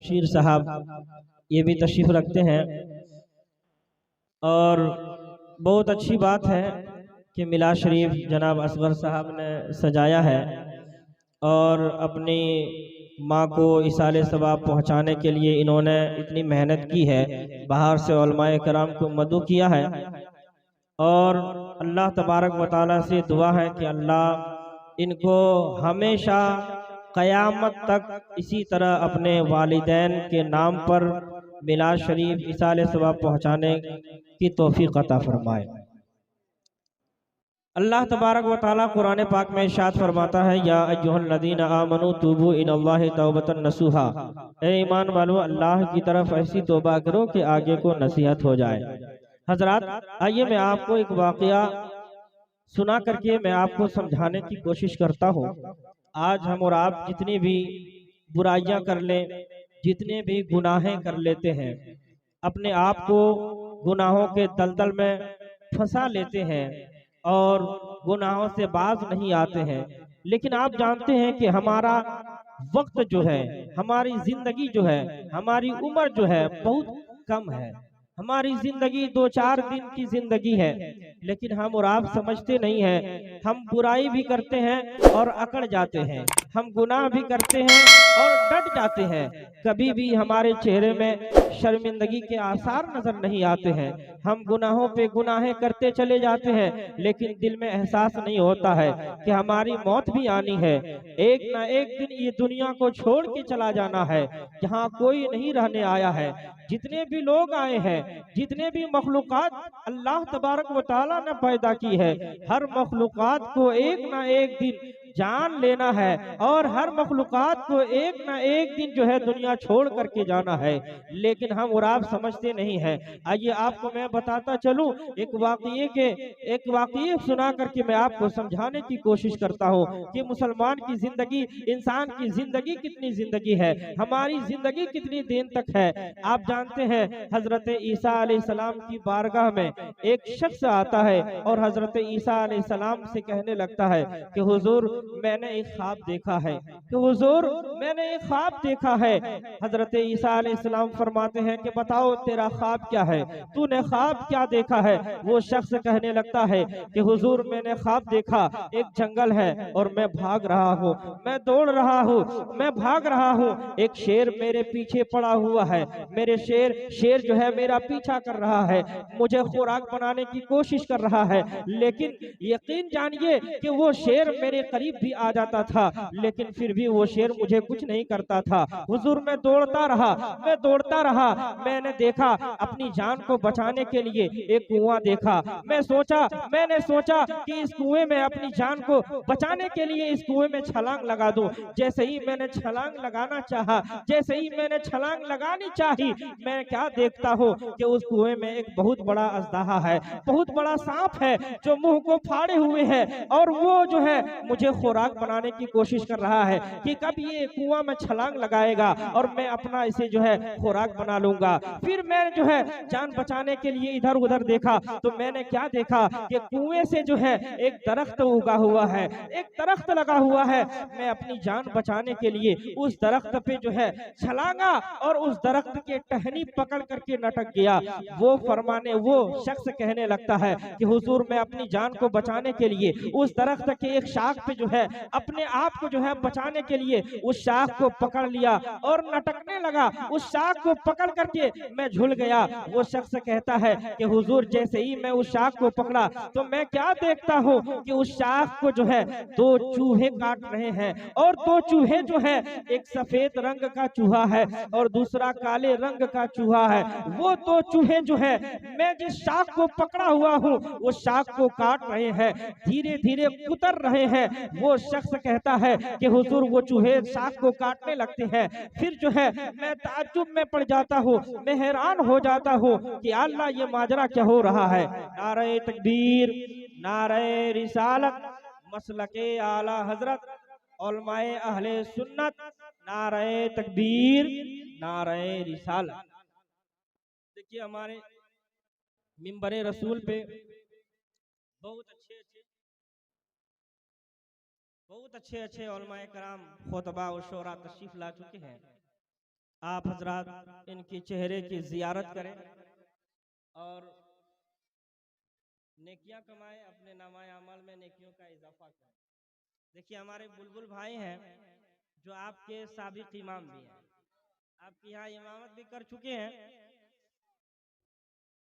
शमशीर साहब ये भी तशरीफ़ रखते हैं। और बहुत अच्छी बात है कि मिलाद शरीफ जनाब असगर साहब ने सजाया है और अपनी माँ को इसाले सवाब पहुँचाने के लिए इन्होंने इतनी मेहनत की है, बाहर से उलमाए कराम को मदऊ किया है। और अल्लाह तबारक व तआला से दुआ है कि अल्लाह इनको हमेशा क़यामत तक इसी तरह अपने वालिदैन के नाम पर मिलाद शरीफ इसाले सवाब पहुँचाने की तौफीक अता फरमाए। अल्लाह तबारक व तआला कुरान पाक में इरशाद फरमाता है, या अय्युहल्लज़ीना आमनू तूबू इलल्लाहि तौबतन नसूहा, ए ईमान वालों अल्लाह की तरफ ऐसी तौबा करो कि आगे को नसीहत हो जाए। हजरात, आइए मैं आपको एक वाकया सुना करके मैं आपको समझाने की कोशिश करता हूँ। आज हम और आप जितनी भी बुराइयां कर लें, जितने भी गुनाहें कर लेते हैं, अपने आप को गुनाहों के दलदल में फंसा लेते हैं और गुनाहों से बाज नहीं आते हैं। लेकिन आप जानते हैं कि हमारा वक्त जो है, हमारी जिंदगी जो है, हमारी उम्र जो है बहुत कम है। हमारी जिंदगी 2-4 दिन की जिंदगी है, लेकिन हम और आप समझते नहीं हैं। हम बुराई भी करते हैं और अकड़ जाते हैं, हम गुनाह भी करते हैं और डट जाते हैं। कभी भी हमारे चेहरे में शर्मिंदगी के आसार नजर नहीं आते हैं। हम गुनाहों पे गुनाहें करते चले जाते हैं, लेकिन दिल में एहसास नहीं होता है कि हमारी मौत भी आनी है। एक ना एक दिन ये दुनिया को छोड़ के चला जाना है, जहाँ कोई नहीं रहने आया है। जितने भी लोग आए हैं, जितने भी मखलूकात अल्लाह तबारक व तआला ने पैदा की है, हर मखलूकात को एक ना एक दिन जान लेना है और हर मखलूकात को एक ना एक दिन जो है दुनिया छोड़ करके जाना है। लेकिन हम और आप समझते नहीं हैं। आइए आपको मैं बताता चलूं, एक वाक़ये सुना करके मैं आपको समझाने की कोशिश करता हूं कि मुसलमान की जिंदगी, इंसान की जिंदगी कितनी जिंदगी है, हमारी जिंदगी कितनी दिन तक है। आप जानते हैं हजरत ईसा अलैहिस्सलाम की बारगाह में एक शख्स आता है और हजरत ईसा अलैहिस्सलाम से कहने लगता है कि हुजूर मैंने एक ख्वाब देखा है, कि हुजूर मैंने एक ख्वाब देखा है। हजरत ईसा अलैहिस्सलाम फरमाते हैं कि बताओ तेरा ख्वाब क्या है, तूने ख्वाब क्या देखा है। वो शख्स कहने लगता है कि हुजूर मैंने ख्वाब देखा, एक जंगल है और मैं भाग रहा हूँ, मैं दौड़ रहा हूँ, मैं भाग रहा हूँ। एक शेर मेरे पीछे पड़ा हुआ है, मेरे शेर जो है मेरा पीछा कर रहा है, मुझे खुराक बनाने की कोशिश कर रहा है। लेकिन यकीन जानिए कि वो शेर मेरे करीब भी आ जाता था, लेकिन फिर भी वो शेर मुझे कुछ नहीं करता था। हुजूर मैं दौड़ता रहा, मैं दौड़ता रहा। मैंने देखा अपनी जान को बचाने के लिए एक कुआं देखा। मैंने सोचा कि इस कुएं में अपनी जान को बचाने के लिए इस कुएं में छलांग लगा दूं। जैसे ही मैंने छलांग लगाना चाहा, जैसे ही मैंने छलांग लगानी चाही, मैं क्या देखता हूँ कि उस कुएं में एक बहुत बड़ा अजदहा है, बहुत बड़ा सांप है जो मुंह को फाड़े हुए है और वो जो है मुझे खुराक बनाने की कोशिश कर रहा है कि कब ये कुआं में छलांग लगाएगा और मैं अपना इसे जो है खुराक बना लूंगा। फिर मैं जो है जान बचाने के लिए इधर उधर देखा तो मैंने क्या देखा कि कुएं से जो है एक दरख्त उगा हुआ है, एक दरख्त लगा हुआ है। मैं अपनी जान बचाने के लिए उस दरख्त पे जो है छलांगा और उस दरख्त के टहनी पकड़ करके लटक गया। वो शख्स कहने लगता है कि हुजूर मैं अपनी जान को बचाने के लिए उस दरख्त के एक शाख पे जो है अपने आप को जो है बचाने के लिए उस शाख को पकड़ लिया और लटकने लगा। उस शाख को पकड़ करके मैं झूल गया। वो शख्स कहता है कि हुजूर जैसे ही मैं उस शाख को पकड़ा तो मैं क्या देखता हूँ कि उस शाख को जो है 2 चूहे काट रहे हैं और 2 चूहे जो है, एक सफेद रंग का चूहा है और दूसरा काले रंग का चूहा है। वो 2 चूहे जो है मैं जिस शाख को पकड़ा हुआ हूँ उस शाख को काट रहे हैं, धीरे धीरे कुतर रहे हैं। वो शख्स कहता है कि हुजूर वो चूहे शाख को काटने लगते हैं। फिर जो है मैं ताज्जुब में पड़ जाता हूँ, मैं हैरान हो जाता हूँ कि अल्लाह ये माजरा क्या हो रहा है। नारे तकबीर, नारे रिसालत, मसलके आला हजरत, उलमाए अहले सुन्नत, नारे तकबीर, नारे रिसालत। देखिए हमारे मिंबरे रसूल पे बहुत अच्छे उलमाए कराम खुतबा और शोरा तशरीफ ला चुके हैं। आप हजरात इनके चेहरे की जियारत करें और नेकियां कमाएं, अपने नामाए अमल में नेकियों का इजाफा करें। देखिए हमारे बुलबुल भाई हैं जो आपके साबिक इमाम भी हैं, आपके यहाँ इमामत भी कर चुके हैं।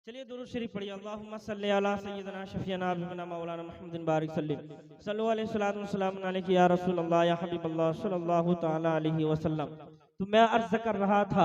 चलिए दुरूद शरीफ पढ़िए। अल्लाहुम्मा सल्ली अला सय्यिदना शफीना बिना मौलाना मुहम्मदिन बारिक सल्लल्लाहु अलैहि वसल्लम अलैहि या रसूल अल्लाह या हबीब अल्लाह सल्लल्लाहु तआला अलैहि वसल्लम। तो मैं अर्ज कर रहा था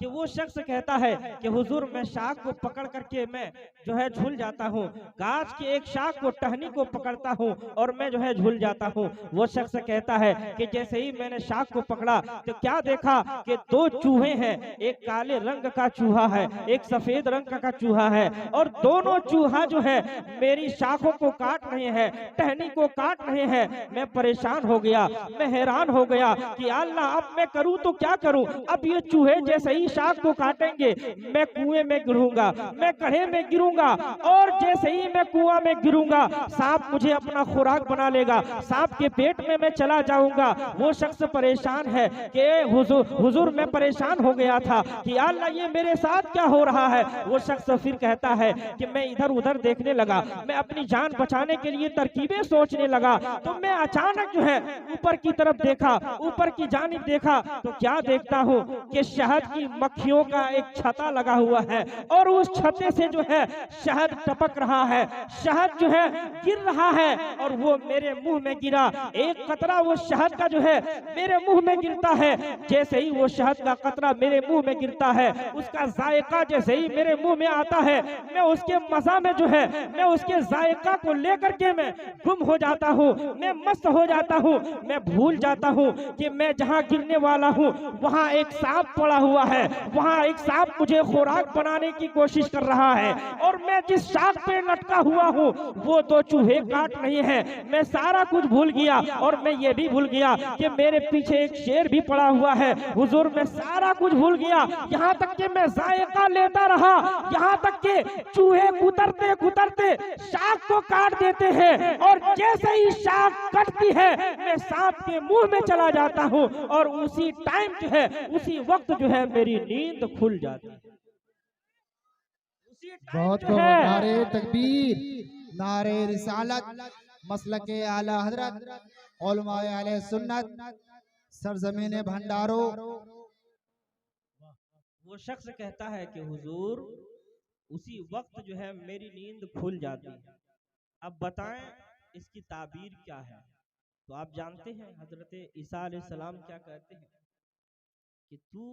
कि वो शख्स कहता है कि हुजूर मैं शाख को पकड़ करके मैं जो है झूल जाता हूँ, गाछ के एक शाख को टहनी को पकड़ता हूँ और मैं जो है झूल जाता हूँ। वो शख्स कहता है कि जैसे ही मैंने शाख को पकड़ा तो क्या देखा कि दो चूहे हैं, एक काले रंग का चूहा है, एक सफेद रंग का चूहा है, और दोनों चूहा जो है मेरी शाखों को काट रहे हैं, टहनी को काट रहे हैं। मैं परेशान हो गया, मैं हैरान हो गया कि अल्लाह अब मैं करूँ तो क्या करूं। अब ये चूहे जैसे ही शाख को काटेंगे मैं कुएं में गिरूंगा, मैं गड्ढे में गिरूंगा, और जैसे ही मैं कुआं में गिरूंगा सांप मुझे अपना खुराक बना लेगा, सांप के पेट में मैं चला जाऊंगा। वो शख्स परेशान है कि हुजूर मैं परेशान हो गया था कि अल्लाह ये मेरे साथ क्या हो रहा है। वो शख्स फिर कहता है कि मैं इधर उधर देखने लगा, मैं अपनी जान बचाने के लिए तरकीबें सोचने लगा, तो मैं अचानक जो है ऊपर की तरफ देखा, ऊपर की जानिब देखा, तो क्या देखता हूँ कि शहद की मक्खियों का एक छता लगा हुआ है और उस छते से जो है शहद टपक रहा है, शहद जो है गिर रहा है, और वो मेरे मुंह में गिरा। एक कतरा वो शहद का जो है मेरे मुंह में गिरता है। जैसे ही वो शहद का कतरा मेरे मुंह में गिरता है, उसका जायका जैसे ही मेरे मुंह में आता है, मैं उसके मजा में जो है मैं उसके जायका को लेकर के मैं गुम हो जाता हूँ, मैं मस्त हो जाता हूँ। मैं भूल जाता हूँ कि मैं जहाँ गिरने वाला हूँ वहाँ एक सांप पड़ा हुआ है, वहाँ एक सांप मुझे खुराक बनाने की कोशिश कर रहा है, और मैं जिस शाख पे लटका हुआ हूँ वो दो चूहे काट रहे हैं। मैं सारा कुछ भूल गया, और मैं ये भी भूल गया कि मेरे पीछे एक शेर भी पड़ा हुआ है। हुजूर मैं सारा कुछ भूल गया, यहाँ तक कि मैं जायका लेता रहा, यहाँ तक कि चूहे कुतरते कुतरते शाख को काट देते हैं, और जैसे ही शाख कटती है मैं सांप के मुंह में चला जाता हूँ, और उसी टाइम जो है उसी वक्त जो है मेरी नींद खुल जाती है। बहुत नारे तकबीर, नारे रिसालत, मसलके आला हजरत, उलमाए आले सुन्नत, सरजमीन भंडारो। वो शख्स कहता है कि हुजूर उसी वक्त जो है मेरी नींद खुल जाती है। अब बताएं इसकी ताबीर क्या है। तो आप जानते हैं हजरत ईसा अलैहिस्सलाम क्या कहते हैं कि तू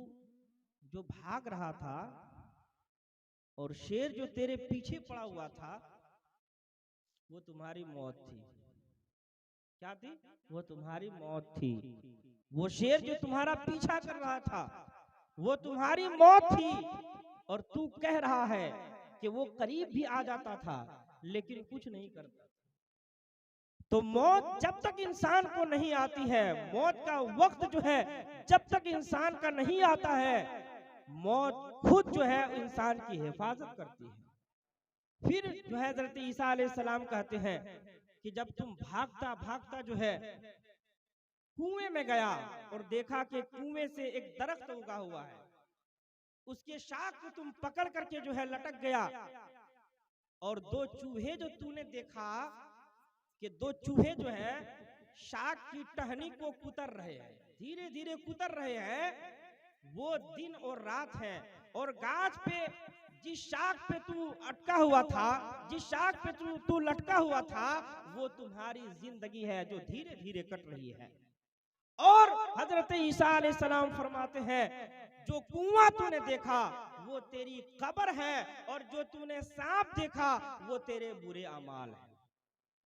जो भाग रहा था और शेर जो तेरे पीछे पड़ा हुआ था वो तुम्हारी मौत थी। क्या थी? वो तुम्हारी मौत थी। वो शेर जो तुम्हारा पीछा कर रहा था वो तुम्हारी मौत थी, और तू कह रहा है कि वो करीब भी आ जाता था लेकिन कुछ नहीं करता। तो मौत जब तक इंसान को नहीं आती है, मौत का वक्त जो है जब तक इंसान का नहीं आता है, मौत खुद जो है इंसान की हिफाजत करती है। फिर जो है हज़रत ईसा अलैहिस्सलाम कहते हैं कि जब तुम भागता भागता जो है कुएं में गया और देखा कि कुएं से एक दरख्त उगा हुआ है, उसके शाख को तुम पकड़ करके जो है लटक गया, और दो चूहे जो तूने देखा कि दो चूहे जो है शाख की टहनी को कुतर रहे हैं, धीरे धीरे कुतर रहे हैं, वो दिन और रात है। और गाछ पे जिस शाख पे तू अटका हुआ था, जिस शाख पे तू लटका हुआ था, वो तुम्हारी जिंदगी है जो धीरे धीरे कट रही है। और हजरत ईसा अलैहिस्सलाम फरमाते हैं जो कुआं तूने देखा वो तेरी कब्र है, और जो तूने सांप देखा वो तेरे बुरे अमाल है।